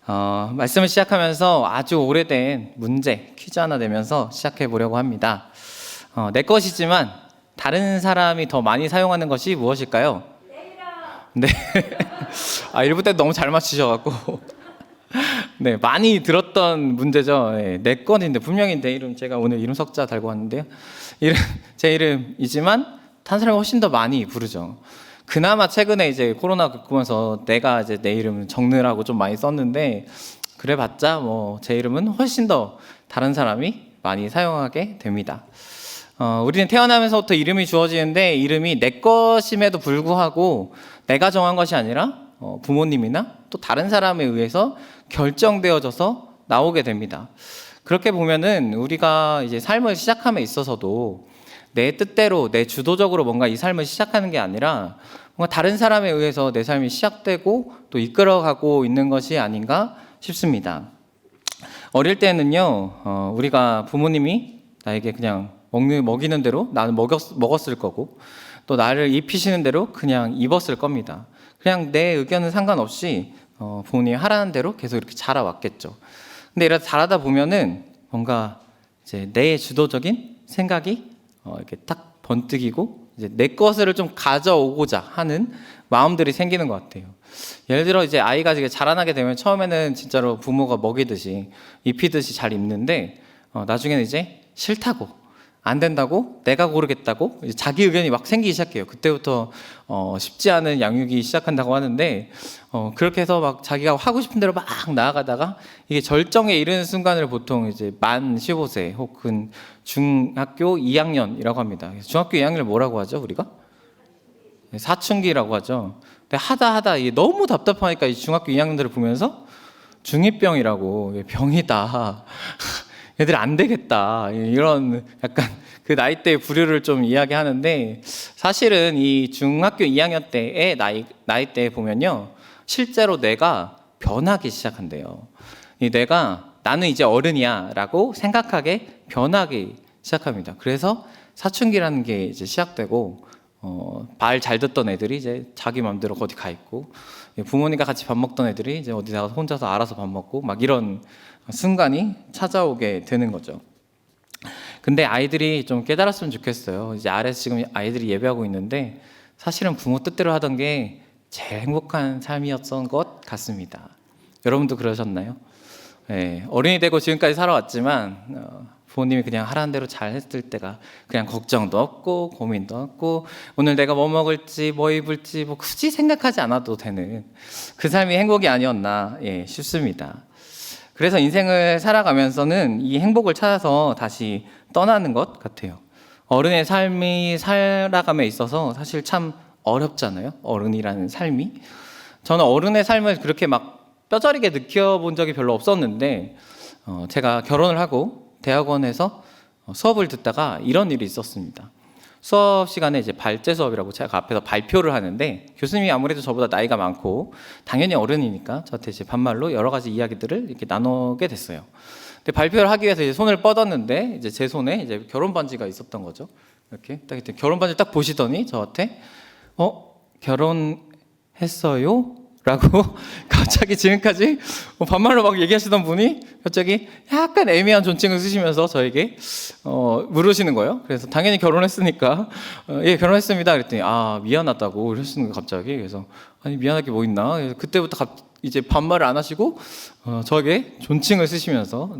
말씀을 시작하면서 아주 오래된 문제, 퀴즈 하나 내면서 시작해 보려고 합니다. 내 것이지만 다른 사람이 더 많이 사용하는 것이 무엇일까요? 네. 1부 때 너무 잘 맞추셔갖고. 네, 많이 들었던 문제죠. 네, 내 건인데, 분명히 내 이름, 제가 오늘 이름 석자 달고 왔는데요. 제 이름이지만 다른 사람이 훨씬 더 많이 부르죠. 그나마 최근에 이제 코로나 겪으면서 내가 이제 내 이름을 적느라고 좀 많이 썼는데, 그래봤자 뭐 제 이름은 훨씬 더 다른 사람이 많이 사용하게 됩니다. 우리는 태어나면서부터 이름이 주어지는데, 이름이 내 것임에도 불구하고 내가 정한 것이 아니라 부모님이나 또 다른 사람에 의해서 결정되어져서 나오게 됩니다. 그렇게 보면은 우리가 이제 삶을 시작함에 있어서도 내 뜻대로, 내 주도적으로 뭔가 이 삶을 시작하는 게 아니라 뭔가 다른 사람에 의해서 내 삶이 시작되고 또 이끌어가고 있는 것이 아닌가 싶습니다. 어릴 때는요, 우리가 부모님이 나에게 그냥 먹이는 대로 나는 먹었을 거고, 또 나를 입히시는 대로 그냥 입었을 겁니다. 그냥 내 의견은 상관없이 부모님이 하라는 대로 계속 이렇게 자라왔겠죠. 근데 이렇게 자라다 보면은 뭔가 이제 내 주도적인 생각이 이렇게 딱 번뜩이고 이제 내 것을 좀 가져오고자 하는 마음들이 생기는 것 같아요. 예를 들어 이제 아이가 이제 자라나게 되면 처음에는 진짜로 부모가 먹이듯이 입히듯이 잘 입는데 나중에는 이제 싫다고, 안 된다고, 내가 고르겠다고 이제 자기 의견이 막 생기기 시작해요. 그때부터 쉽지 않은 양육이 시작한다고 하는데, 그렇게 해서 막 자기가 하고 싶은 대로 막 나아가다가 이게 절정에 이르는 순간을 보통 이제 만 15세 혹은 중학교 2학년이라고 합니다. 중학교 2학년을 뭐라고 하죠, 우리가? 사춘기라고 하죠. 근데 하다 이게 너무 답답하니까 이 중학교 2학년들을 보면서 중2병이라고, 병이다. 애들 안 되겠다, 이런 약간 그 나이대의 부류를 좀 이야기하는데, 사실은 이 중학교 2학년 때의 나이대에 보면요, 실제로 내가 변하기 시작한대요. 이 내가 나는 이제 어른이야 라고 생각하게 변하기 시작합니다. 그래서 사춘기라는 게 이제 시작되고, 말 잘 듣던 애들이 이제 자기 마음대로 어디 가 있고, 부모님과 같이 밥 먹던 애들이 이제 어디 나가서 혼자서 알아서 밥 먹고 막 이런 순간이 찾아오게 되는 거죠. 근데 아이들이 좀 깨달았으면 좋겠어요. 이제 아래에서 지금 아이들이 예배하고 있는데, 사실은 부모 뜻대로 하던 게 제일 행복한 삶이었던 것 같습니다. 여러분도 그러셨나요? 네, 어른이 되고 지금까지 살아왔지만 부모님이 그냥 하라는 대로 잘 했을 때가 그냥 걱정도 없고 고민도 없고, 오늘 내가 뭐 먹을지 뭐 입을지 뭐 굳이 생각하지 않아도 되는 그 삶이 행복이 아니었나 싶습니다. 그래서 인생을 살아가면서는 이 행복을 찾아서 다시 떠나는 것 같아요. 어른의 삶이 살아감에 있어서 사실 참 어렵잖아요, 어른이라는 삶이. 저는 어른의 삶을 그렇게 막 뼈저리게 느껴본 적이 별로 없었는데, 제가 결혼을 하고 대학원에서 수업을 듣다가 이런 일이 있었습니다. 수업 시간에 이제 발제 수업이라고 제가 앞에서 발표를 하는데, 교수님이 아무래도 저보다 나이가 많고 당연히 어른이니까 저한테 이제 반말로 여러 가지 이야기들을 이렇게 나누게 됐어요. 근데 발표를 하기 위해서 이제 손을 뻗었는데, 이제 제 손에 이제 결혼 반지가 있었던 거죠. 이렇게 딱 결혼 반지를 딱 보시더니 저한테 결혼했어요? 라고 갑자기 지금까지 반말로 막 얘기하시던 분이 갑자기 약간 애매한 존칭을 쓰시면서 저에게 물으시는 거예요. 그래서 당연히 결혼했으니까 예, 결혼했습니다 그랬더니 미안하다고 이러시는 거예요, 갑자기. 그래서 아니, 미안할 게 뭐 있나. 그래서 그때부터 이제 반말을 안 하시고 저에게 존칭을 쓰시면서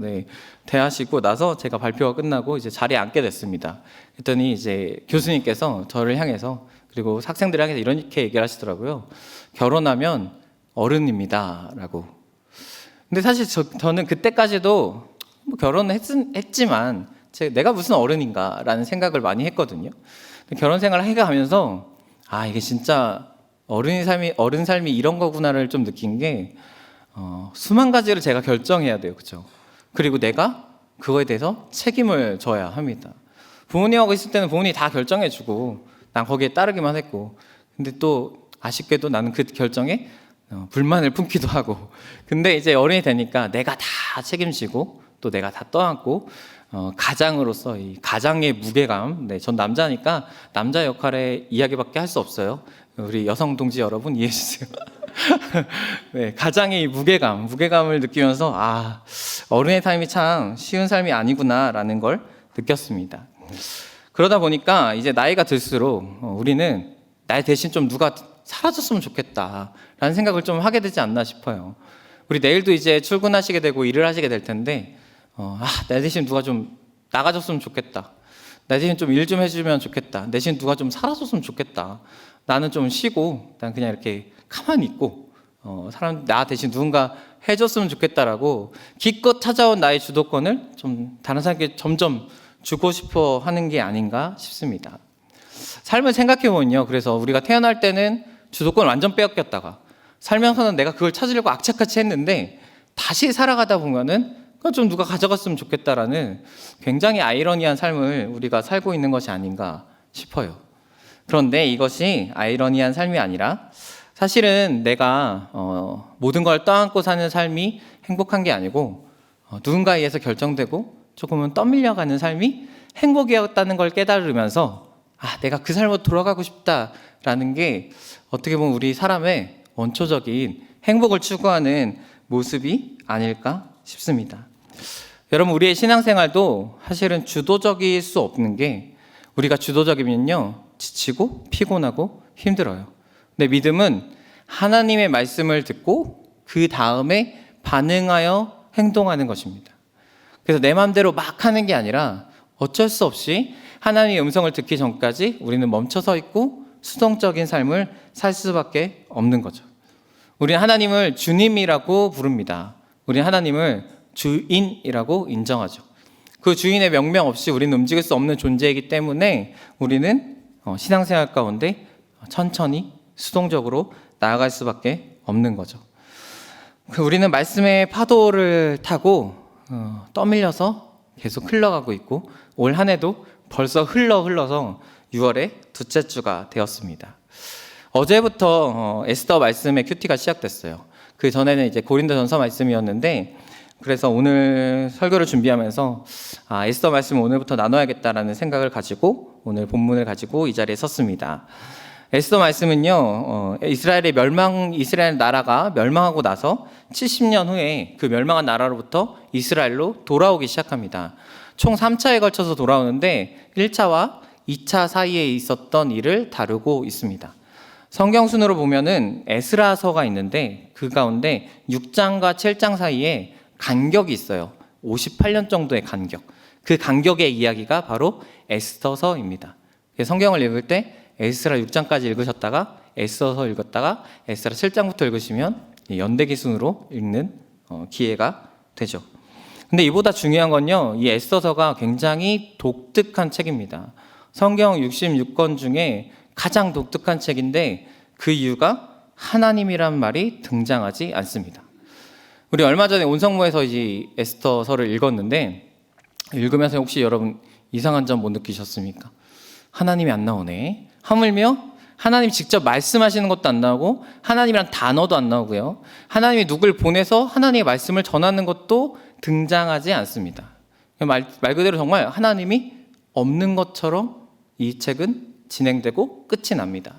대하시고 나서 제가 발표가 끝나고 이제 자리에 앉게 됐습니다. 그랬더니 이제 교수님께서 저를 향해서, 그리고 학생들을 향해서 이렇게 얘기를 하시더라고요. 결혼하면 어른입니다 라고. 근데 사실 저는 그때까지도 뭐 결혼을 했지만 내가 무슨 어른인가 라는 생각을 많이 했거든요. 결혼 생활을 해가면서 이게 진짜 어른 삶이 이런 거구나를 좀 느낀 게, 수만 가지를 제가 결정해야 돼요, 그렇죠? 그리고 내가 그거에 대해서 책임을 져야 합니다. 부모님하고 있을 때는 부모님이 다 결정해주고 난 거기에 따르기만 했고, 근데 또 아쉽게도 나는 그 결정에 불만을 품기도 하고. 근데 이제 어른이 되니까 내가 다 책임지고 또 내가 다 떠안고, 가장으로서 이 가장의 무게감, 전 남자니까 남자 역할의 이야기밖에 할 수 없어요. 우리 여성 동지 여러분 이해해 주세요. 네, 가장의 이 무게감을 느끼면서 어른의 삶이 참 쉬운 삶이 아니구나라는 걸 느꼈습니다. 그러다 보니까 이제 나이가 들수록 우리는 나 대신 좀 누가 사라졌으면 좋겠다라는 생각을 좀 하게 되지 않나 싶어요. 우리 내일도 이제 출근하시게 되고 일을 하시게 될 텐데 나 대신 누가 좀 나가줬으면 좋겠다. 나 대신 좀 일 좀 해주면 좋겠다. 내 대신 누가 좀 살아줬으면 좋겠다. 나는 좀 쉬고 난 그냥 이렇게 가만히 있고 나 대신 누군가 해줬으면 좋겠다라고 기껏 찾아온 나의 주도권을 좀 다른 사람에게 점점 주고 싶어 하는 게 아닌가 싶습니다. 삶을 생각해보면요. 그래서 우리가 태어날 때는 주도권을 완전 빼앗겼다가 살면서는 내가 그걸 찾으려고 악착같이 했는데 다시 살아가다 보면은 그건 좀 누가 가져갔으면 좋겠다라는 굉장히 아이러니한 삶을 우리가 살고 있는 것이 아닌가 싶어요. 그런데 이것이 아이러니한 삶이 아니라 사실은 내가 모든 걸 떠안고 사는 삶이 행복한 게 아니고 누군가에 의해서 결정되고 조금은 떠밀려가는 삶이 행복이었다는 걸 깨달으면서 내가 그 삶으로 돌아가고 싶다라는 게 어떻게 보면 우리 사람의 원초적인 행복을 추구하는 모습이 아닐까 싶습니다. 여러분, 우리의 신앙생활도 사실은 주도적일 수 없는 게 우리가 주도적이면요 지치고 피곤하고 힘들어요. 근데 믿음은 하나님의 말씀을 듣고 그 다음에 반응하여 행동하는 것입니다. 그래서 내 마음대로 막 하는 게 아니라 어쩔 수 없이 하나님의 음성을 듣기 전까지 우리는 멈춰서 있고 수동적인 삶을 살 수밖에 없는 거죠. 우리는 하나님을 주님이라고 부릅니다. 우리는 하나님을 주인이라고 인정하죠. 그 주인의 명령 없이 우리는 움직일 수 없는 존재이기 때문에 우리는 신앙생활 가운데 천천히 수동적으로 나아갈 수밖에 없는 거죠. 우리는 말씀의 파도를 타고 떠밀려서 계속 흘러가고 있고 올 한 해도 벌써 흘러서 6월의 둘째 주가 되었습니다. 어제부터 에스더 말씀의 큐티가 시작됐어요. 그 전에는 이제 고린도전서 말씀이었는데 그래서 오늘 설교를 준비하면서 에스더 말씀을 오늘부터 나눠야겠다라는 생각을 가지고 오늘 본문을 가지고 이 자리에 섰습니다. 에스더 말씀은요, 이스라엘 나라가 멸망하고 나서 70년 후에 그 멸망한 나라로부터 이스라엘로 돌아오기 시작합니다. 총 3차에 걸쳐서 돌아오는데 1차와 2차 사이에 있었던 일을 다루고 있습니다. 성경순으로 보면은 에스라서가 있는데 그 가운데 6장과 7장 사이에 간격이 있어요. 58년 정도의 간격. 그 간격의 이야기가 바로 에스더서입니다. 성경을 읽을 때 에스라 6장까지 읽으셨다가 에스더서 읽었다가 에스라 7장부터 읽으시면 연대기 순으로 읽는 기회가 되죠. 근데 이보다 중요한 건요, 이 에스더서가 굉장히 독특한 책입니다. 성경 66권 중에 가장 독특한 책인데 그 이유가 하나님이란 말이 등장하지 않습니다. 우리 얼마 전에 온성모에서 이 에스더서를 읽었는데 읽으면서 혹시 여러분 이상한 점 못 느끼셨습니까? 하나님이 안 나오네. 하물며 하나님 직접 말씀하시는 것도 안 나오고 하나님이란 단어도 안 나오고요. 하나님이 누굴 보내서 하나님의 말씀을 전하는 것도 등장하지 않습니다. 말 그대로 정말 하나님이 없는 것처럼 이 책은 진행되고 끝이 납니다.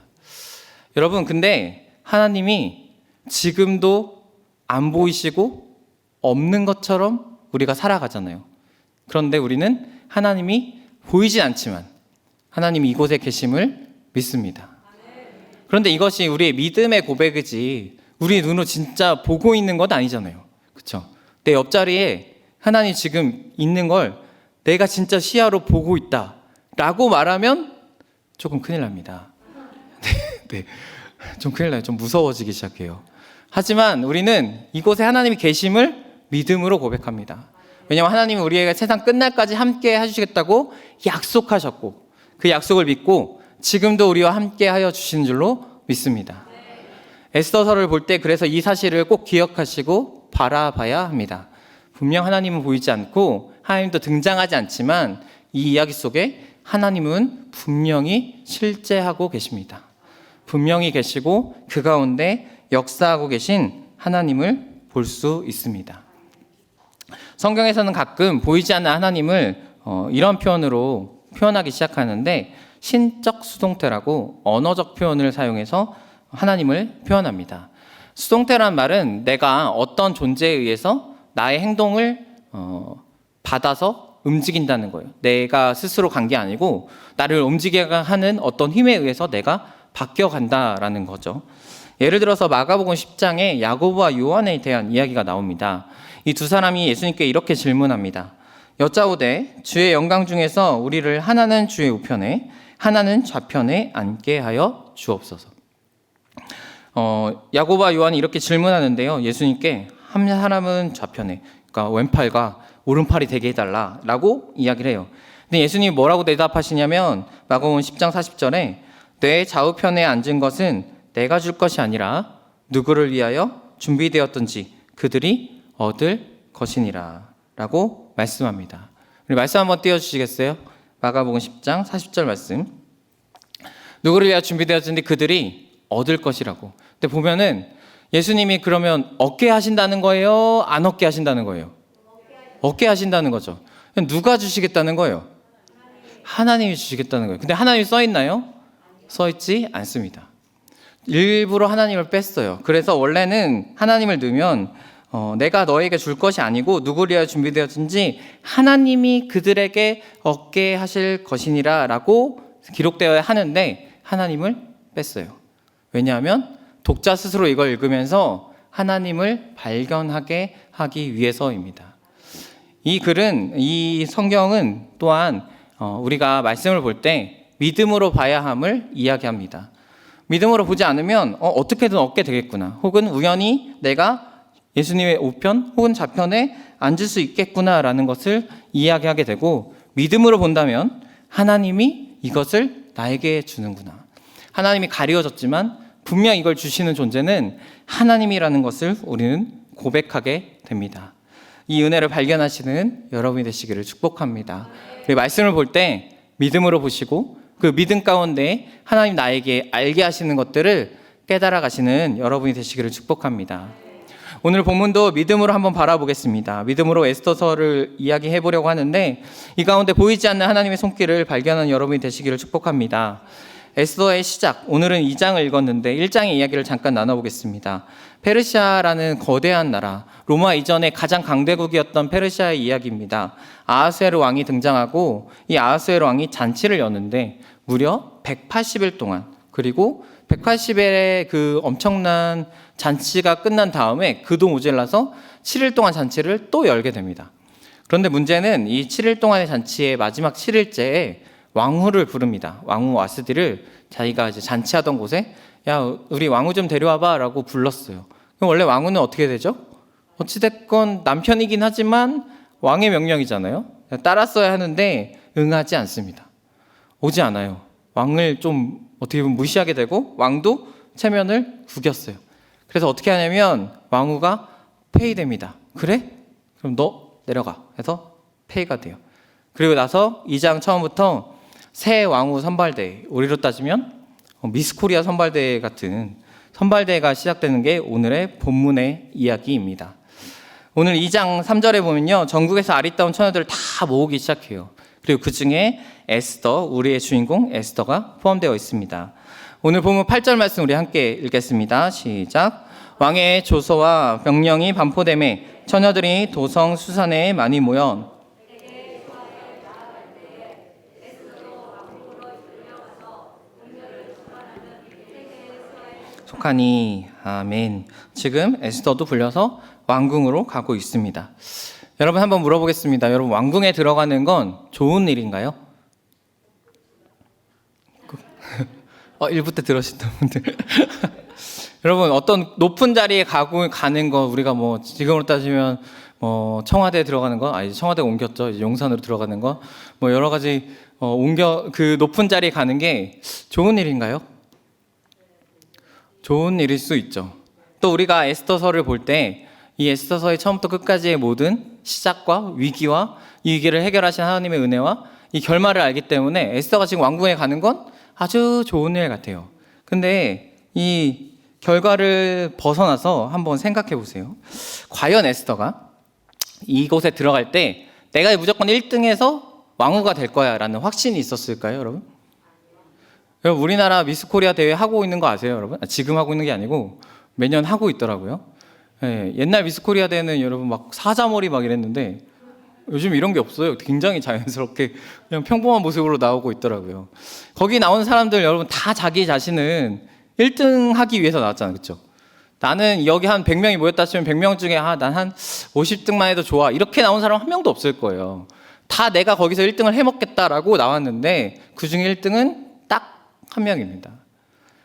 여러분, 근데 하나님이 지금도 안 보이시고 없는 것처럼 우리가 살아가잖아요. 그런데 우리는 하나님이 보이지 않지만 하나님이 이곳에 계심을 믿습니다. 그런데 이것이 우리의 믿음의 고백이지 우리 눈으로 진짜 보고 있는 건 아니잖아요. 그렇죠? 내 옆자리에 하나님 지금 있는 걸 내가 진짜 시야로 보고 있다 라고 말하면 조금 큰일 납니다. 네. 좀 큰일 나요. 좀 무서워지기 시작해요. 하지만 우리는 이곳에 하나님이 계심을 믿음으로 고백합니다. 왜냐하면 하나님이 우리에게 세상 끝날까지 함께 해주시겠다고 약속하셨고 그 약속을 믿고 지금도 우리와 함께 하여 주시는 줄로 믿습니다. 에스더서를 볼 때 그래서 이 사실을 꼭 기억하시고 바라봐야 합니다. 분명 하나님은 보이지 않고 하나님도 등장하지 않지만 이 이야기 속에 하나님은 분명히 실제하고 계십니다. 분명히 계시고 그 가운데 역사하고 계신 하나님을 볼 수 있습니다. 성경에서는 가끔 보이지 않는 하나님을 이런 표현으로 표현하기 시작하는데 신적 수동태라고 언어적 표현을 사용해서 하나님을 표현합니다. 수동태란 말은 내가 어떤 존재에 의해서 나의 행동을 받아서 움직인다는 거예요. 내가 스스로 간 게 아니고 나를 움직이게 하는 어떤 힘에 의해서 내가 바뀌어간다라는 거죠. 예를 들어서 마가복음 10장에 야고보와 요한에 대한 이야기가 나옵니다. 이 두 사람이 예수님께 이렇게 질문합니다. 여짜오되 주의 영광 중에서 우리를 하나는 주의 우편에 하나는 좌편에 앉게 하여 주옵소서. 야고보와 요한이 이렇게 질문하는데요. 예수님께 한 사람은 좌편에, 그러니까 왼팔과 오른팔이 되게 해달라라고 이야기를 해요. 근데 예수님이 뭐라고 대답하시냐면 마가복음 10장 40절에 내 좌우편에 앉은 것은 내가 줄 것이 아니라 누구를 위하여 준비되었든지 그들이 얻을 것이니라 라고 말씀합니다. 우리 말씀 한번 띄워주시겠어요? 마가복음 10장 40절 말씀. 누구를 위하여 준비되었든지 그들이 얻을 것이라고. 근데 보면은 예수님이 그러면 얻게 하신다는 거예요? 안 얻게 하신다는 거예요? 얻게 하신다는 거죠. 누가 주시겠다는 거예요? 하나님이 주시겠다는 거예요. 근데 하나님이 써 있나요? 써 있지 않습니다. 일부러 하나님을 뺐어요. 그래서 원래는 하나님을 넣으면 내가 너에게 줄 것이 아니고 누구를 위하여 준비되었든지 하나님이 그들에게 얻게 하실 것이니라 라고 기록되어야 하는데 하나님을 뺐어요. 왜냐하면 독자 스스로 이걸 읽으면서 하나님을 발견하게 하기 위해서입니다. 이 글은, 이 성경은 또한 우리가 말씀을 볼 때 믿음으로 봐야 함을 이야기합니다. 믿음으로 보지 않으면 어떻게든 얻게 되겠구나, 혹은 우연히 내가 예수님의 우편 혹은 좌편에 앉을 수 있겠구나라는 것을 이야기하게 되고, 믿음으로 본다면 하나님이 이것을 나에게 주는구나, 하나님이 가리워졌지만 분명 이걸 주시는 존재는 하나님이라는 것을 우리는 고백하게 됩니다. 이 은혜를 발견하시는 여러분이 되시기를 축복합니다. 우리 말씀을 볼 때 믿음으로 보시고 그 믿음 가운데 하나님 나에게 알게 하시는 것들을 깨달아 가시는 여러분이 되시기를 축복합니다. 오늘 본문도 믿음으로 한번 바라보겠습니다. 믿음으로 에스더서를 이야기해 보려고 하는데 이 가운데 보이지 않는 하나님의 손길을 발견하는 여러분이 되시기를 축복합니다. 에스더의 시작, 오늘은 2장을 읽었는데 1장의 이야기를 잠깐 나눠보겠습니다. 페르시아라는 거대한 나라, 로마 이전에 가장 강대국이었던 페르시아의 이야기입니다. 아하수에르 왕이 등장하고 이 아하수에르 왕이 잔치를 여는데 무려 180일 동안, 그리고 180일의 그 엄청난 잔치가 끝난 다음에 그도 모자라서 7일 동안 잔치를 또 열게 됩니다. 그런데 문제는 이 7일 동안의 잔치의 마지막 7일째에 왕후를 부릅니다. 왕후 와스디를 자기가 이제 잔치하던 곳에 야, 우리 왕후 좀 데려와봐 라고 불렀어요. 그럼 원래 왕후는 어떻게 되죠? 어찌됐건 남편이긴 하지만 왕의 명령이잖아요. 따랐어야 하는데 응하지 않습니다. 오지 않아요. 왕을 좀 어떻게 보면 무시하게 되고 왕도 체면을 구겼어요. 그래서 어떻게 하냐면 왕후가 폐위됩니다. 그래? 그럼 너 내려가 해서 폐위가 돼요. 그리고 나서 2장 처음부터 새 왕후 선발대회, 우리로 따지면 미스 코리아 선발대회 같은 선발대회가 시작되는 게 오늘의 본문의 이야기입니다. 오늘 2장 3절에 보면요, 전국에서 아리따운 처녀들을 다 모으기 시작해요. 그리고 그 중에 에스더, 우리의 주인공 에스더가 포함되어 있습니다. 오늘 본문 8절 말씀 우리 함께 읽겠습니다. 시작. 왕의 조서와 명령이 반포되매 처녀들이 도성 수산에 많이 모여 속하니. 아멘. 지금 에스더도 불려서 왕궁으로 가고 있습니다. 여러분 한번 물어보겠습니다. 여러분, 왕궁에 들어가는 건 좋은 일인가요? 1부 때 들으셨던 분들 여러분, 어떤 높은 자리에 가는 거, 우리가 뭐 지금으로 따지면 청와대에 들어가는 거, 아니 청와대 옮겼죠, 이제 용산으로 들어가는 거, 뭐 여러 가지 그 높은 자리에 가는 게 좋은 일인가요? 좋은 일일 수 있죠. 또 우리가 에스더서를 볼 때 이 에스더서의 처음부터 끝까지의 모든 시작과 위기와 이 위기를 해결하신 하나님의 은혜와 이 결말을 알기 때문에 에스더가 지금 왕궁에 가는 건 아주 좋은 일 같아요. 근데 이 결과를 벗어나서 한번 생각해 보세요. 과연 에스더가 이곳에 들어갈 때 내가 무조건 1등해서 왕후가 될 거야 라는 확신이 있었을까요, 여러분? 여러분, 우리나라 미스 코리아 대회 하고 있는 거 아세요, 여러분? 지금 하고 있는 게 아니고 매년 하고 있더라고요. 예, 옛날 미스코리아 때는 여러분 막 사자머리 막 이랬는데 요즘 이런 게 없어요. 굉장히 자연스럽게 그냥 평범한 모습으로 나오고 있더라고요. 거기 나오는 사람들 여러분 다 자기 자신은 1등 하기 위해서 나왔잖아요. 그렇죠? 나는 여기 한 100명이 모였다 치면 100명 중에 난 한 50등만 해도 좋아. 이렇게 나온 사람 한 명도 없을 거예요. 다 내가 거기서 1등을 해먹겠다라고 나왔는데 그중에 1등은 딱 한 명입니다.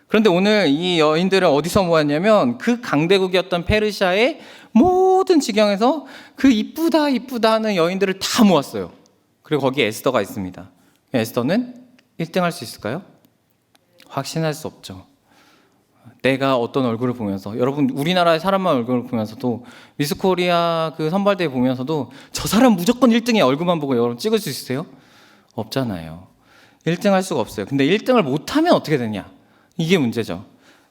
그런데 오늘 이 여인들은 어디서 모았냐면 그 강대국이었던 페르시아의 모든 지경에서 그 이쁘다 하는 여인들을 다 모았어요. 그리고 거기에 에스더가 있습니다. 에스더는 1등 할 수 있을까요? 확신할 수 없죠. 내가 어떤 얼굴을 보면서, 여러분 우리나라의 사람만 얼굴을 보면서도 미스코리아 그 선발대회 보면서도 저 사람 무조건 1등의 얼굴만 보고 여러분 찍을 수 있으세요? 없잖아요. 1등 할 수가 없어요. 근데 1등을 못하면 어떻게 되냐? 이게 문제죠.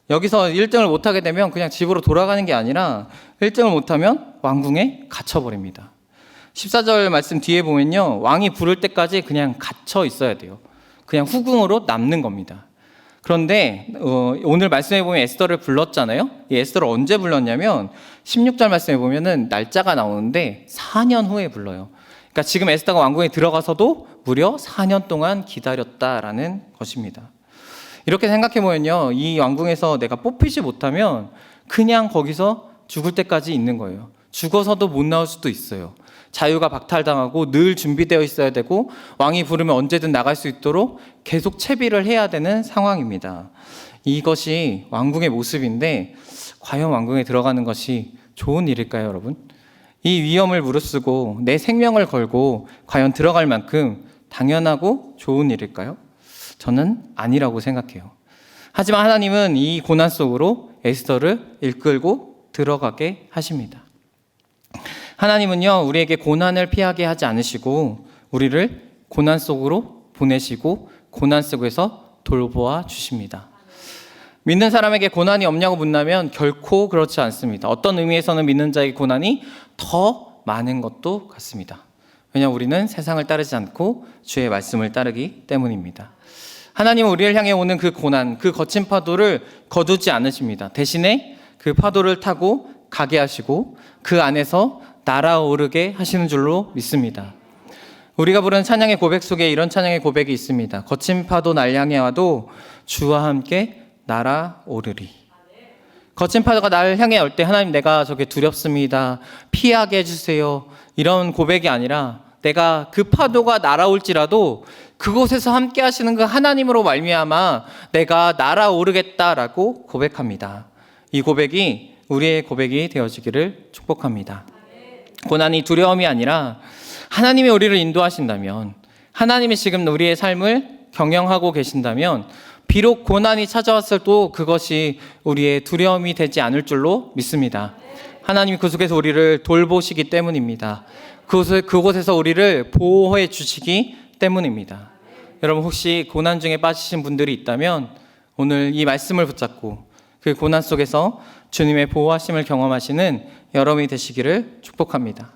여기서 1등을 못하게 되면 그냥 집으로 돌아가는 게 아니라 1등을 못하면 왕궁에 갇혀버립니다. 14절 말씀 뒤에 보면요, 왕이 부를 때까지 그냥 갇혀 있어야 돼요. 그냥 후궁으로 남는 겁니다. 그런데 오늘 말씀해 보면 에스더를 불렀잖아요. 이 에스더를 언제 불렀냐면 16절 말씀해 보면은 날짜가 나오는데 4년 후에 불러요. 그러니까 지금 에스더가 왕궁에 들어가서도 무려 4년 동안 기다렸다라는 것입니다. 이렇게 생각해 보면요, 이 왕궁에서 내가 뽑히지 못하면 그냥 거기서 죽을 때까지 있는 거예요. 죽어서도 못 나올 수도 있어요. 자유가 박탈당하고 늘 준비되어 있어야 되고 왕이 부르면 언제든 나갈 수 있도록 계속 채비를 해야 되는 상황입니다. 이것이 왕궁의 모습인데 과연 왕궁에 들어가는 것이 좋은 일일까요, 여러분? 이 위험을 무릅쓰고 내 생명을 걸고 과연 들어갈 만큼 당연하고 좋은 일일까요? 저는 아니라고 생각해요. 하지만 하나님은 이 고난 속으로 에스더를 이끌고 들어가게 하십니다. 하나님은요, 우리에게 고난을 피하게 하지 않으시고 우리를 고난 속으로 보내시고 고난 속에서 돌보아 주십니다. 믿는 사람에게 고난이 없냐고 묻는다면 결코 그렇지 않습니다. 어떤 의미에서는 믿는 자에게 고난이 더 많은 것도 같습니다. 왜냐하면 우리는 세상을 따르지 않고 주의 말씀을 따르기 때문입니다. 하나님은 우리를 향해 오는 그 고난, 그 거친 파도를 거두지 않으십니다. 대신에 그 파도를 타고 가게 하시고 그 안에서 날아오르게 하시는 줄로 믿습니다. 우리가 부르는 찬양의 고백 속에 이런 찬양의 고백이 있습니다. 거친 파도 날 향해 와도 주와 함께 날아오르리. 거친 파도가 날 향해 올 때 하나님 내가 저게 두렵습니다. 피하게 해주세요. 이런 고백이 아니라 내가 그 파도가 날아올지라도 그곳에서 함께 하시는 그 하나님으로 말미암아 내가 날아오르겠다라고 고백합니다. 이 고백이 우리의 고백이 되어지기를 축복합니다. 고난이 두려움이 아니라 하나님이 우리를 인도하신다면, 하나님이 지금 우리의 삶을 경영하고 계신다면 비록 고난이 찾아왔을 때 그것이 우리의 두려움이 되지 않을 줄로 믿습니다. 하나님이 그 속에서 우리를 돌보시기 때문입니다. 그곳에서 우리를 보호해 주시기 때문입니다. 여러분 혹시 고난 중에 빠지신 분들이 있다면 오늘 이 말씀을 붙잡고 그 고난 속에서 주님의 보호하심을 경험하시는 여러분이 되시기를 축복합니다.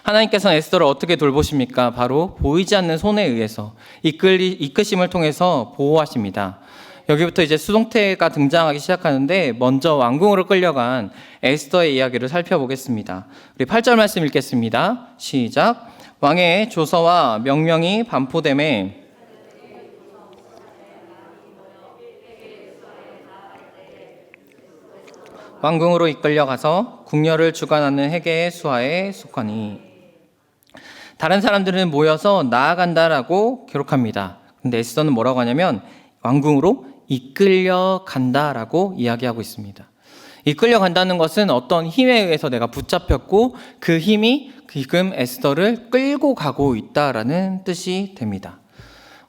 하나님께서는 에스더를 어떻게 돌보십니까? 바로 보이지 않는 손에 의해서 이끄심을 통해서 보호하십니다. 여기부터 이제 수동태가 등장하기 시작하는데 먼저 왕궁으로 끌려간 에스더의 이야기를 살펴보겠습니다. 우리 8절 말씀 읽겠습니다. 시작. 왕의 조서와 명령이 반포됨에 왕궁으로 이끌려가서 궁녀를 주관하는 헤게의 수하에 속하니. 다른 사람들은 모여서 나아간다라고 기록합니다. 근데 에스더는 뭐라고 하냐면 왕궁으로 이끌려간다라고 이야기하고 있습니다. 이끌려간다는 것은 어떤 힘에 의해서 내가 붙잡혔고 그 힘이 지금 에스더를 끌고 가고 있다라는 뜻이 됩니다.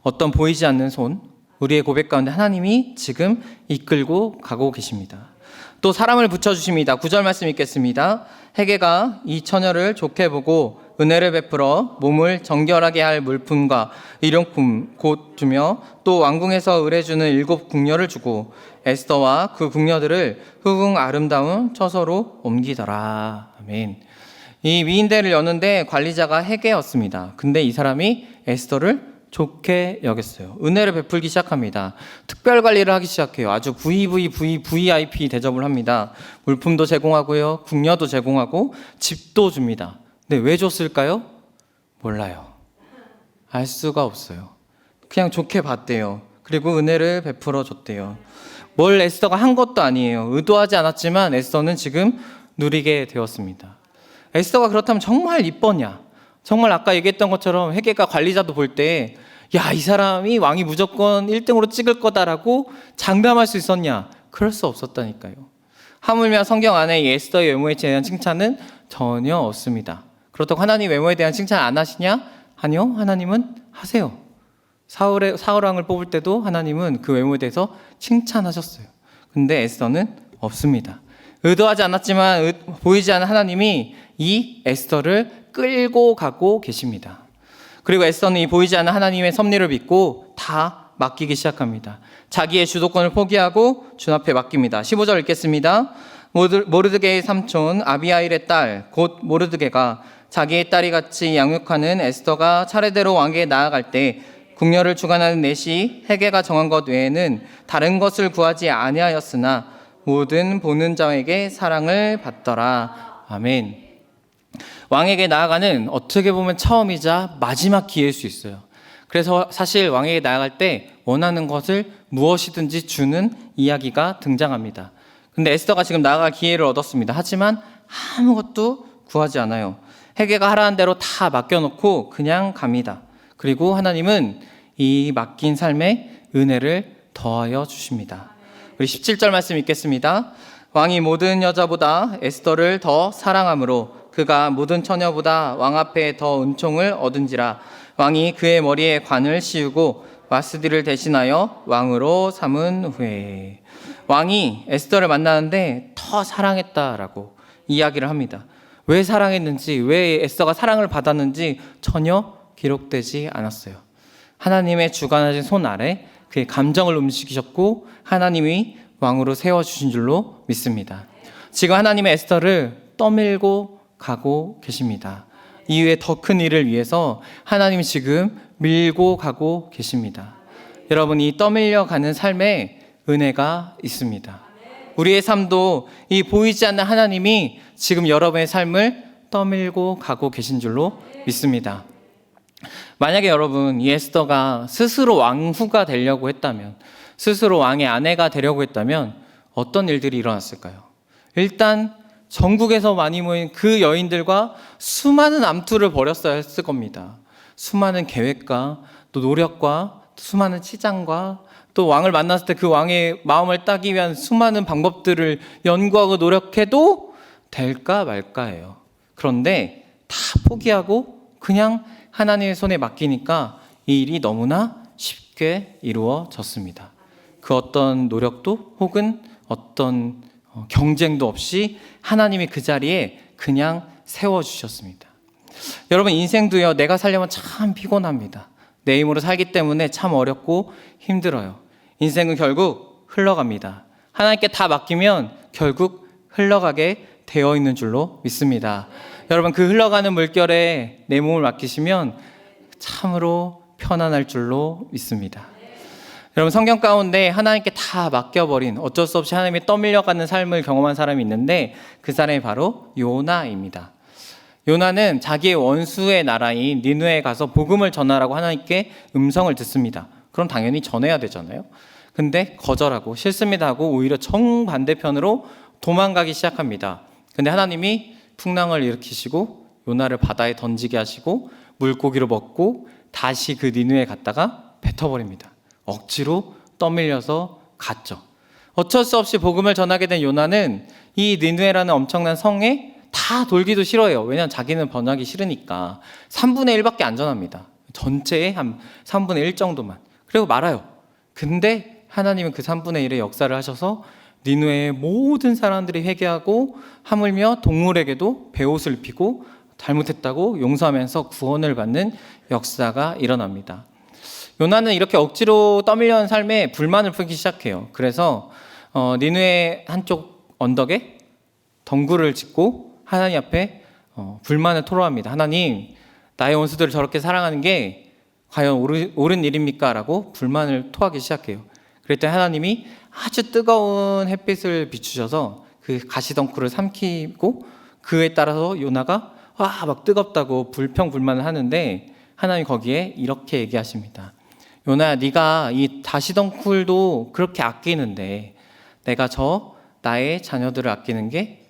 어떤 보이지 않는 손, 우리의 고백 가운데 하나님이 지금 이끌고 가고 계십니다. 또 사람을 붙여주십니다. 9절 말씀 읽겠습니다. 헤게가 이 처녀를 좋게 보고 은혜를 베풀어 몸을 정결하게 할 물품과 일용품 곧 주며 또 왕궁에서 의뢰주는 7 궁녀를 주고 에스더와 그 궁녀들을 후궁 아름다운 처소로 옮기더라. 아멘. 이 미인대를 여는데 관리자가 헤게였습니다. 근데 이 사람이 에스더를 좋게 여겼어요. 은혜를 베풀기 시작합니다. 특별 관리를 하기 시작해요. 아주 VIP 대접을 합니다. 물품도 제공하고요. 궁녀도 제공하고 집도 줍니다. 근데 왜 줬을까요? 몰라요. 알 수가 없어요. 그냥 좋게 봤대요. 그리고 은혜를 베풀어 줬대요. 뭘 에스더가 한 것도 아니에요. 의도하지 않았지만 에스더는 지금 누리게 되었습니다. 에스더가 그렇다면 정말 이뻤냐? 정말 아까 얘기했던 것처럼 회계가 관리자도 볼 때 야, 이 사람이 왕이 무조건 1등으로 찍을 거다라고 장담할 수 있었냐? 그럴 수 없었다니까요. 하물며 성경 안에 이 에스더의 외모에 대한 칭찬은 전혀 없습니다. 그렇다고 하나님 외모에 대한 칭찬 안 하시냐? 아니요, 하나님은 하세요. 사울 왕을 뽑을 때도 하나님은 그 외모에 대해서 칭찬하셨어요. 근데 에스더는 없습니다. 의도하지 않았지만 보이지 않는 하나님이 이 에스더를 끌고 가고 계십니다. 그리고 에스더는 이 보이지 않는 하나님의 섭리를 믿고 다 맡기기 시작합니다. 자기의 주도권을 포기하고 주 앞에 맡깁니다. 15절 읽겠습니다. 모르드게의 삼촌 아비하일의 딸 곧 모르드게가 자기의 딸이 같이 양육하는 에스더가 차례대로 왕에게 나아갈 때 궁녀를 주관하는 넷이 헤게가 정한 것 외에는 다른 것을 구하지 아니하였으나 모든 보는 자에게 사랑을 받더라. 아멘. 왕에게 나아가는 어떻게 보면 처음이자 마지막 기회일 수 있어요. 그래서 사실 왕에게 나아갈 때 원하는 것을 무엇이든지 주는 이야기가 등장합니다. 근데 에스더가 지금 나아갈 기회를 얻었습니다. 하지만 아무것도 구하지 않아요. 헤게가 하라는 대로 다 맡겨놓고 그냥 갑니다. 그리고 하나님은 이 맡긴 삶에 은혜를 더하여 주십니다. 우리 17절 말씀 읽겠습니다. 왕이 모든 여자보다 에스더를 더 사랑하므로 그가 모든 처녀보다 왕 앞에 더 은총을 얻은지라. 왕이 그의 머리에 관을 씌우고 와스디를 대신하여 왕으로 삼은 후에. 왕이 에스더를 만나는데 더 사랑했다라고 이야기를 합니다. 왜 사랑했는지, 왜 에스더가 사랑을 받았는지 전혀 기록되지 않았어요. 하나님의 주관하신 손 아래 그의 감정을 움직이셨고 하나님이 왕으로 세워주신 줄로 믿습니다. 지금 하나님의 에스더를 떠밀고 가고 계십니다. 이후에 더 큰 일을 위해서 하나님이 지금 밀고 가고 계십니다. 여러분, 이 떠밀려 가는 삶에 은혜가 있습니다. 우리의 삶도 이 보이지 않는 하나님이 지금 여러분의 삶을 떠밀고 가고 계신 줄로 믿습니다. 만약에 여러분 이 에스더가 스스로 왕후가 되려고 했다면, 스스로 왕의 아내가 되려고 했다면 어떤 일들이 일어났을까요? 일단 전국에서 많이 모인 그 여인들과 수많은 암투를 벌였어야 했을 겁니다. 수많은 계획과 또 노력과 또 수많은 치장과 또 왕을 만났을 때 그 왕의 마음을 따기 위한 수많은 방법들을 연구하고 노력해도 될까 말까예요. 그런데 다 포기하고 그냥 하나님의 손에 맡기니까 이 일이 너무나 쉽게 이루어졌습니다. 그 어떤 노력도 혹은 어떤 경쟁도 없이 하나님이 그 자리에 그냥 세워주셨습니다. 여러분, 인생도요, 내가 살려면 참 피곤합니다. 내 힘으로 살기 때문에 참 어렵고 힘들어요. 인생은 결국 흘러갑니다. 하나님께 다 맡기면 결국 흘러가게 되어 있는 줄로 믿습니다. 여러분, 그 흘러가는 물결에 내 몸을 맡기시면 참으로 편안할 줄로 믿습니다. 여러분, 성경 가운데 하나님께 다 맡겨버린, 어쩔 수 없이 하나님이 떠밀려가는 삶을 경험한 사람이 있는데 그 사람이 바로 요나입니다. 요나는 자기의 원수의 나라인 니느웨에 가서 복음을 전하라고 하나님께 음성을 듣습니다. 그럼 당연히 전해야 되잖아요. 근데 거절하고 싫습니다 하고 오히려 정반대편으로 도망가기 시작합니다. 근데 하나님이 풍랑을 일으키시고 요나를 바다에 던지게 하시고 물고기로 먹고 다시 그 니느웨에 갔다가 뱉어버립니다. 억지로 떠밀려서 갔죠. 어쩔 수 없이 복음을 전하게 된 요나는 이 니느웨라는 엄청난 성에 다 돌기도 싫어해요. 왜냐하면 자기는 번하기 싫으니까. 3분의 1밖에 안 전합니다. 전체의 한 3분의 1 정도만. 그리고 말아요. 근데 하나님은 그 3분의 1의 역사를 하셔서 니느웨의 모든 사람들이 회개하고 하물며 동물에게도 베옷을 입히고 잘못했다고 용서하면서 구원을 받는 역사가 일어납니다. 요나는 이렇게 억지로 떠밀려온 삶에 불만을 품기 시작해요. 그래서 니느웨 한쪽 언덕에 덩굴을 짓고 하나님 앞에 불만을 토로합니다. 하나님, 나의 원수들을 저렇게 사랑하는 게 과연 옳은 일입니까? 라고 불만을 토하기 시작해요. 그랬더니 하나님이 아주 뜨거운 햇빛을 비추셔서 그 가시덩굴을 삼키고 그에 따라서 요나가 막 뜨겁다고 불평불만을 하는데 하나님이 거기에 이렇게 얘기하십니다. 요나야, 네가 이 가시덩굴도 그렇게 아끼는데 내가 나의 자녀들을 아끼는 게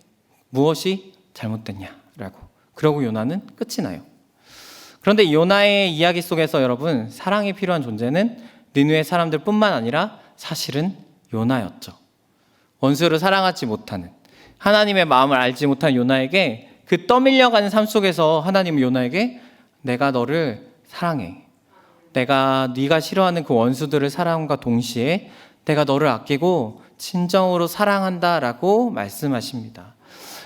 무엇이 잘못됐냐라고. 그러고 요나는 끝이 나요. 그런데 요나의 이야기 속에서 여러분, 사랑이 필요한 존재는 니느웨 사람들뿐만 아니라 사실은 요나였죠. 원수를 사랑하지 못하는, 하나님의 마음을 알지 못한 요나에게, 그 떠밀려가는 삶 속에서 하나님은 요나에게 내가 너를 사랑해, 네가 싫어하는 그 원수들을 사랑함과 동시에 내가 너를 아끼고 진정으로 사랑한다라고 말씀하십니다.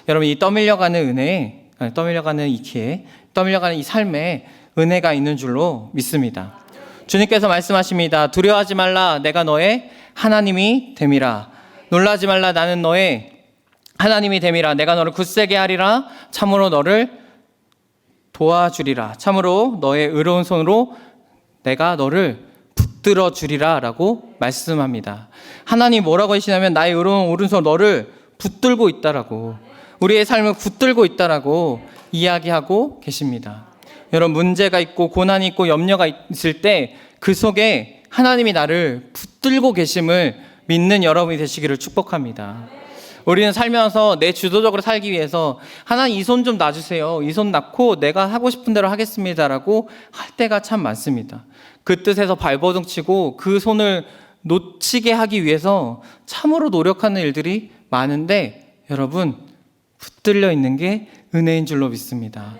여러분, 이 떠밀려가는 은혜에, 떠밀려가는 이 기회에, 떠밀려가는 이 삶에 은혜가 있는 줄로 믿습니다. 주님께서 말씀하십니다. 두려워하지 말라, 내가 너의 하나님이 됨이라. 놀라지 말라, 나는 너의 하나님이 됨이라. 내가 너를 굳세게 하리라. 참으로 너를 도와주리라. 참으로 너의 의로운 손으로 내가 너를 붙들어 주리라 라고 말씀합니다. 하나님 뭐라고 하시냐면 나의 의로운 오른손 너를 붙들고 있다라고, 우리의 삶을 붙들고 있다라고 이야기하고 계십니다. 여러분, 문제가 있고 고난이 있고 염려가 있을 때 그 속에 하나님이 나를 붙들고 계심을 믿는 여러분이 되시기를 축복합니다. 우리는 살면서 내 주도적으로 살기 위해서 하나님 이 손 좀 놔주세요, 이 손 놔고 내가 하고 싶은 대로 하겠습니다라고 할 때가 참 많습니다. 그 뜻에서 발버둥치고 그 손을 놓치게 하기 위해서 참으로 노력하는 일들이 많은데 여러분, 붙들려 있는 게 은혜인 줄로 믿습니다.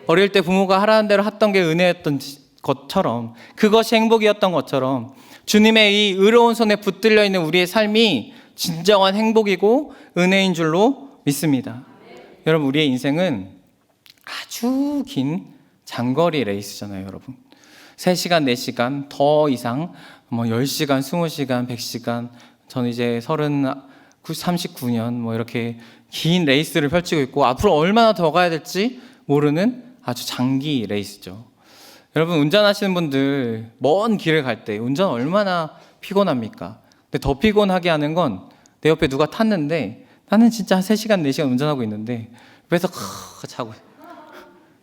어릴 때 부모가 하라는 대로 했던 게 은혜였던 것처럼, 그것이 행복이었던 것처럼 주님의 이 의로운 손에 붙들려 있는 우리의 삶이 진정한 행복이고 은혜인 줄로 믿습니다. 여러분, 우리의 인생은 아주 긴 장거리 레이스잖아요. 여러분, 3시간, 4시간, 더 이상 10시간, 20시간, 100시간, 저는 이제 39년 이렇게 긴 레이스를 펼치고 있고 앞으로 얼마나 더 가야 될지 모르는 아주 장기 레이스죠. 여러분, 운전하시는 분들 먼 길을 갈 때 운전 얼마나 피곤합니까? 근데 더 피곤하게 하는 건 내 옆에 누가 탔는데 나는 진짜 한 3시간, 4시간 운전하고 있는데 옆에서 자고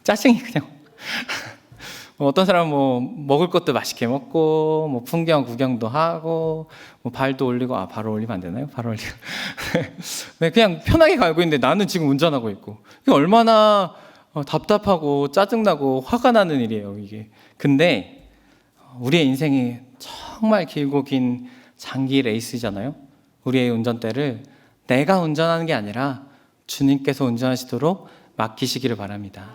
짜증이 그냥 어떤 사람은 먹을 것도 맛있게 먹고 풍경 구경도 하고 발도 올리고, 발을 올리면 안 되나요? 발 올리고 네, 그냥 편하게 가고 있는데 나는 지금 운전하고 있고, 이게 얼마나 답답하고 짜증나고 화가 나는 일이에요, 이게. 근데 우리의 인생이 정말 길고 긴 장기 레이스잖아요. 우리의 운전대를 내가 운전하는 게 아니라 주님께서 운전하시도록 맡기시기를 바랍니다.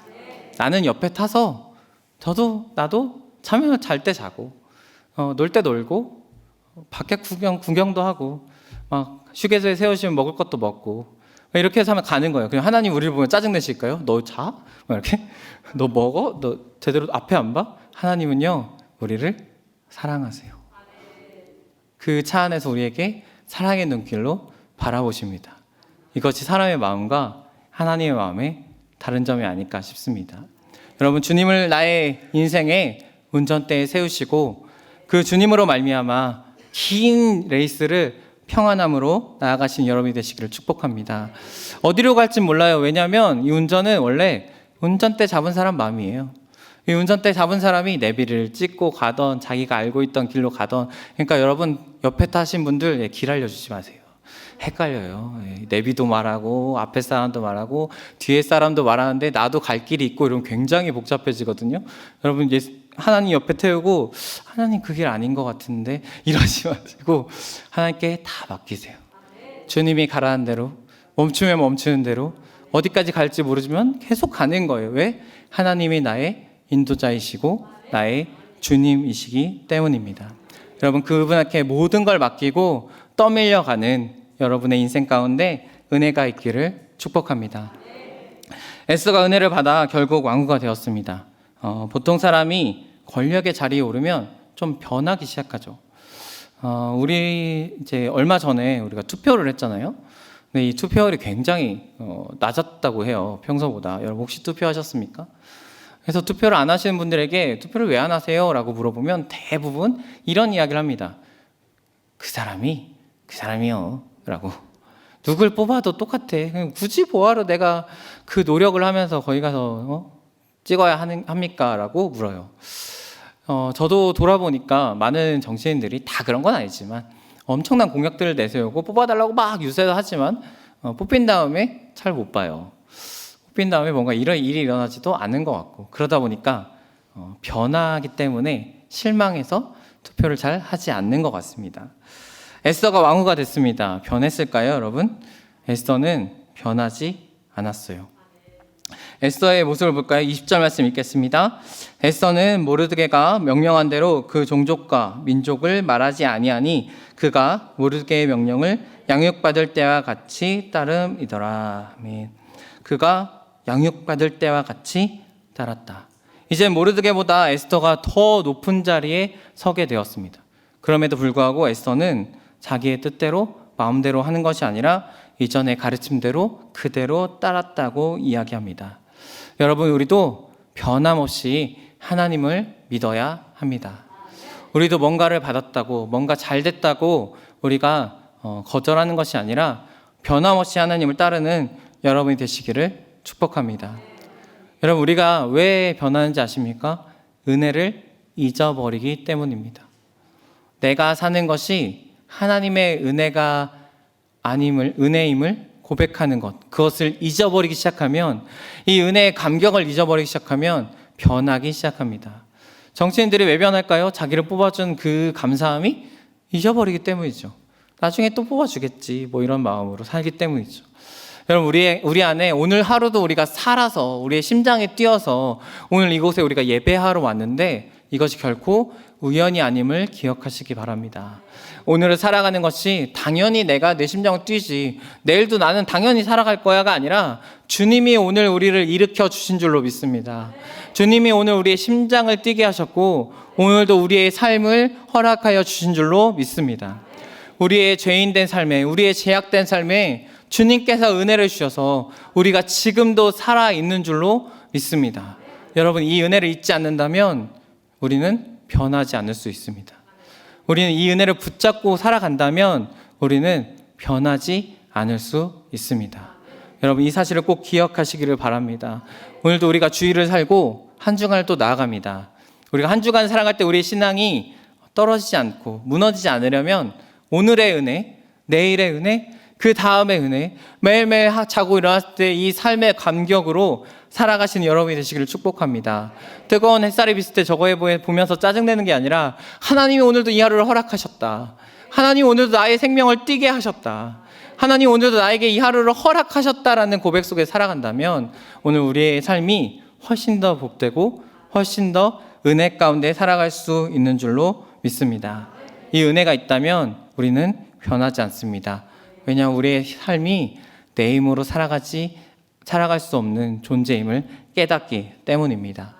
나는 옆에 타서 나도 자면 잘 때 자고, 놀 때 놀고, 밖에 구경도 하고, 막 휴게소에 세우시면 먹을 것도 먹고, 이렇게 해서 하면 가는 거예요. 그냥 하나님 우리를 보면 짜증 내실까요? 너 자? 이렇게? 너 먹어? 너 제대로 앞에 안 봐? 하나님은요, 우리를 사랑하세요. 그 차 안에서 우리에게 사랑의 눈길로 바라보십니다. 이것이 사람의 마음과 하나님의 마음의 다른 점이 아닐까 싶습니다. 여러분, 주님을 나의 인생의 운전대에 세우시고 그 주님으로 말미암아 긴 레이스를 평안함으로 나아가신 여러분이 되시기를 축복합니다. 어디로 갈지 몰라요. 왜냐하면 이 운전은 원래 운전대 잡은 사람 마음이에요. 이 운전대 잡은 사람이 내비를 찍고 가던, 자기가 알고 있던 길로 가던. 그러니까 여러분, 옆에 타신 분들 길 알려주지 마세요. 헷갈려요. 내비도 말하고 앞에 사람도 말하고 뒤에 사람도 말하는데 나도 갈 길이 있고 이러면 굉장히 복잡해지거든요. 여러분, 하나님 옆에 태우고 하나님 그 길 아닌 것 같은데 이러지 마시고 하나님께 다 맡기세요. 주님이 가라는 대로, 멈추면 멈추는 대로, 어디까지 갈지 모르지만 계속 가는 거예요. 왜? 하나님이 나의 인도자이시고 나의 주님이시기 때문입니다. 여러분, 그분께 모든 걸 맡기고 떠밀려가는 여러분의 인생 가운데 은혜가 있기를 축복합니다. 에스더가 은혜를 받아 결국 왕후가 되었습니다. 보통 사람이 권력의 자리에 오르면 좀 변하기 시작하죠. 우리 이제 얼마 전에 우리가 투표를 했잖아요. 근데 이 투표율이 굉장히 낮았다고 해요, 평소보다. 여러분, 혹시 투표하셨습니까? 그래서 투표를 안 하시는 분들에게 투표를 왜 안 하세요? 라고 물어보면 대부분 이런 이야기를 합니다. 그 사람이요. 라고. 누굴 뽑아도 똑같아. 굳이 뭐하러 내가 그 노력을 하면서 거기 가서 찍어야 합니까? 라고 물어요. 저도 돌아보니까 많은 정치인들이 다 그런 건 아니지만 엄청난 공약들을 내세우고 뽑아달라고 막 유세도 하지만 뽑힌 다음에 잘 못 봐요. 뽑힌 다음에 뭔가 이런 일이 일어나지도 않은 것 같고, 그러다 보니까 변하기 때문에 실망해서 투표를 잘 하지 않는 것 같습니다. 에스더가 왕후가 됐습니다. 변했을까요, 여러분? 에스더는 변하지 않았어요. 에스더의 모습을 볼까요? 20절 말씀 읽겠습니다. 에스더는 모르드게가 명령한 대로 그 종족과 민족을 말하지 아니하니 그가 모르드게의 명령을 양육받을 때와 같이 따름이더라. 아멘. 그가 양육받을 때와 같이 따랐다. 이제 모르드게보다 에스더가 더 높은 자리에 서게 되었습니다. 그럼에도 불구하고 에스더는 자기의 뜻대로 마음대로 하는 것이 아니라 이전의 가르침대로 그대로 따랐다고 이야기합니다. 여러분, 우리도 변함없이 하나님을 믿어야 합니다. 우리도 뭔가를 받았다고, 뭔가 잘 됐다고 우리가 거절하는 것이 아니라 변함없이 하나님을 따르는 여러분이 되시기를 축복합니다. 여러분, 우리가 왜 변하는지 아십니까? 은혜를 잊어버리기 때문입니다. 내가 사는 것이 하나님의 은혜가 아님을, 은혜임을 고백하는 것, 그것을 잊어버리기 시작하면, 이 은혜의 감격을 잊어버리기 시작하면 변하기 시작합니다. 정치인들이 왜 변할까요? 자기를 뽑아준 그 감사함이 잊어버리기 때문이죠. 나중에 또 뽑아주겠지, 뭐 이런 마음으로 살기 때문이죠. 여러분, 우리 안에 오늘 하루도 우리가 살아서, 우리의 심장에 뛰어서 오늘 이곳에 우리가 예배하러 왔는데 이것이 결코 우연이 아님을 기억하시기 바랍니다. 오늘을 살아가는 것이 당연히 내가 내 심장을 뛰지, 내일도 나는 당연히 살아갈 거야가 아니라 주님이 오늘 우리를 일으켜 주신 줄로 믿습니다. 주님이 오늘 우리의 심장을 뛰게 하셨고 오늘도 우리의 삶을 허락하여 주신 줄로 믿습니다. 우리의 죄인된 삶에, 우리의 제약된 삶에 주님께서 은혜를 주셔서 우리가 지금도 살아있는 줄로 믿습니다. 여러분, 이 은혜를 잊지 않는다면 우리는 변하지 않을 수 있습니다. 우리는 이 은혜를 붙잡고 살아간다면 우리는 변하지 않을 수 있습니다. 여러분, 이 사실을 꼭 기억하시기를 바랍니다. 오늘도 우리가 주일을 살고 한 주간을 또 나아갑니다. 우리가 한 주간 살아갈 때 우리의 신앙이 떨어지지 않고 무너지지 않으려면 오늘의 은혜, 내일의 은혜, 그 다음의 은혜, 매일매일 자고 일어났을 때 이 삶의 감격으로 살아가시는 여러분이 되시기를 축복합니다. 뜨거운 햇살이 비칠 때 저거에 보면서 짜증내는 게 아니라 하나님이 오늘도 이 하루를 허락하셨다. 하나님 오늘도 나의 생명을 뛰게 하셨다. 하나님 오늘도 나에게 이 하루를 허락하셨다라는 고백 속에 살아간다면 오늘 우리의 삶이 훨씬 더 복되고 훨씬 더 은혜 가운데 살아갈 수 있는 줄로 믿습니다. 이 은혜가 있다면 우리는 변하지 않습니다. 왜냐하면 우리의 삶이 내 힘으로 살아갈 수 없는 존재임을 깨닫기 때문입니다.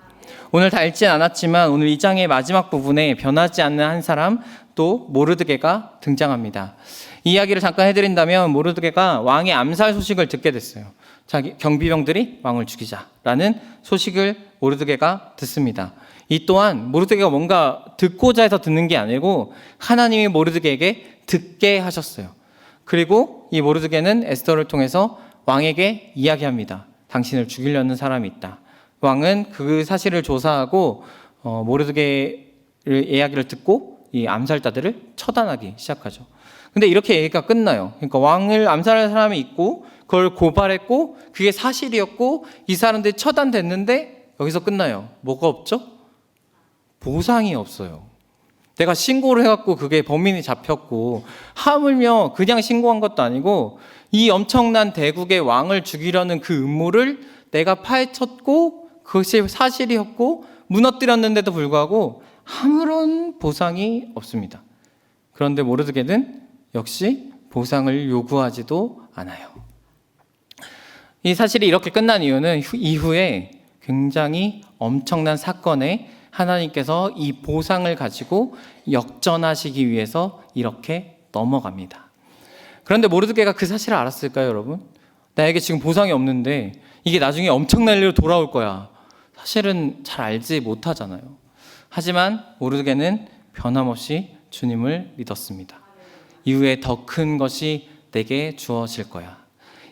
오늘 다 읽진 않았지만 오늘 이 장의 마지막 부분에 변하지 않는 한 사람, 또 모르드게가 등장합니다. 이 이야기를 잠깐 해드린다면 모르드게가 왕의 암살 소식을 듣게 됐어요. 자기 경비병들이 왕을 죽이자라는 소식을 모르드게가 듣습니다. 이 또한 모르드게가 뭔가 듣고자 해서 듣는 게 아니고 하나님이 모르드게에게 듣게 하셨어요. 그리고 이 모르드게는 에스더를 통해서 왕에게 이야기합니다. 당신을 죽이려는 사람이 있다. 왕은 그 사실을 조사하고 모르드게의 이야기를 듣고 이 암살자들을 처단하기 시작하죠. 근데 이렇게 얘기가 끝나요. 그러니까 왕을 암살할 사람이 있고 그걸 고발했고 그게 사실이었고 이 사람들이 처단됐는데 여기서 끝나요. 뭐가 없죠? 보상이 없어요. 내가 신고를 해갖고 그게 범인이 잡혔고 하물며 그냥 신고한 것도 아니고 이 엄청난 대국의 왕을 죽이려는 그 음모를 내가 파헤쳤고 그것이 사실이었고 무너뜨렸는데도 불구하고 아무런 보상이 없습니다. 그런데 모르드게는 역시 보상을 요구하지도 않아요. 이 사실이 이렇게 끝난 이유는 이후에 굉장히 엄청난 사건에 하나님께서 이 보상을 가지고 역전하시기 위해서 이렇게 넘어갑니다. 그런데 모르드게가 그 사실을 알았을까요, 여러분? 나에게 지금 보상이 없는데 이게 나중에 엄청난 일로 돌아올 거야. 사실은 잘 알지 못하잖아요. 하지만 모르게는 변함없이 주님을 믿었습니다. 이후에 더 큰 것이 내게 주어질 거야.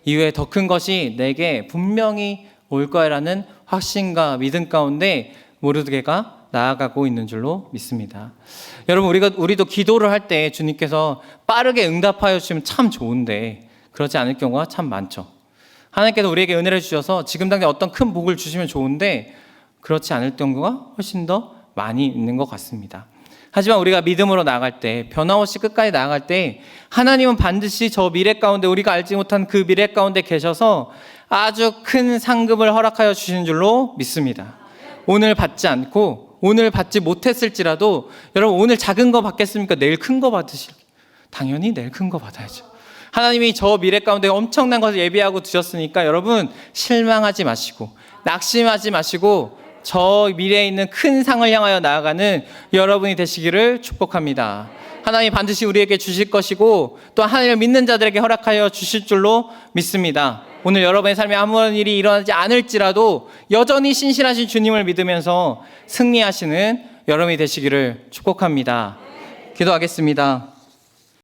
이후에 더 큰 것이 내게 분명히 올 거야라는 확신과 믿음 가운데 모르게가 나아가고 있는 줄로 믿습니다. 여러분, 우리도 기도를 할 때 주님께서 빠르게 응답하여 주시면 참 좋은데 그렇지 않을 경우가 참 많죠. 하나님께서 우리에게 은혜를 주셔서 지금 당장 어떤 큰 복을 주시면 좋은데 그렇지 않을 경우가 훨씬 더 많이 있는 것 같습니다. 하지만 우리가 믿음으로 나아갈 때, 변함없이 끝까지 나아갈 때 하나님은 반드시 저 미래 가운데, 우리가 알지 못한 그 미래 가운데 계셔서 아주 큰 상급을 허락하여 주시는 줄로 믿습니다. 오늘 받지 않고 오늘 받지 못했을지라도 여러분, 오늘 작은 거 받겠습니까? 내일 큰 거 받으실? 당연히 내일 큰 거 받아야죠. 하나님이 저 미래 가운데 엄청난 것을 예비하고 두셨으니까 여러분, 실망하지 마시고 낙심하지 마시고 저 미래에 있는 큰 상을 향하여 나아가는 여러분이 되시기를 축복합니다. 하나님 반드시 우리에게 주실 것이고 또 하나님을 믿는 자들에게 허락하여 주실 줄로 믿습니다. 오늘 여러분의 삶에 아무런 일이 일어나지 않을지라도 여전히 신실하신 주님을 믿으면서 승리하시는 여러분이 되시기를 축복합니다. 기도하겠습니다.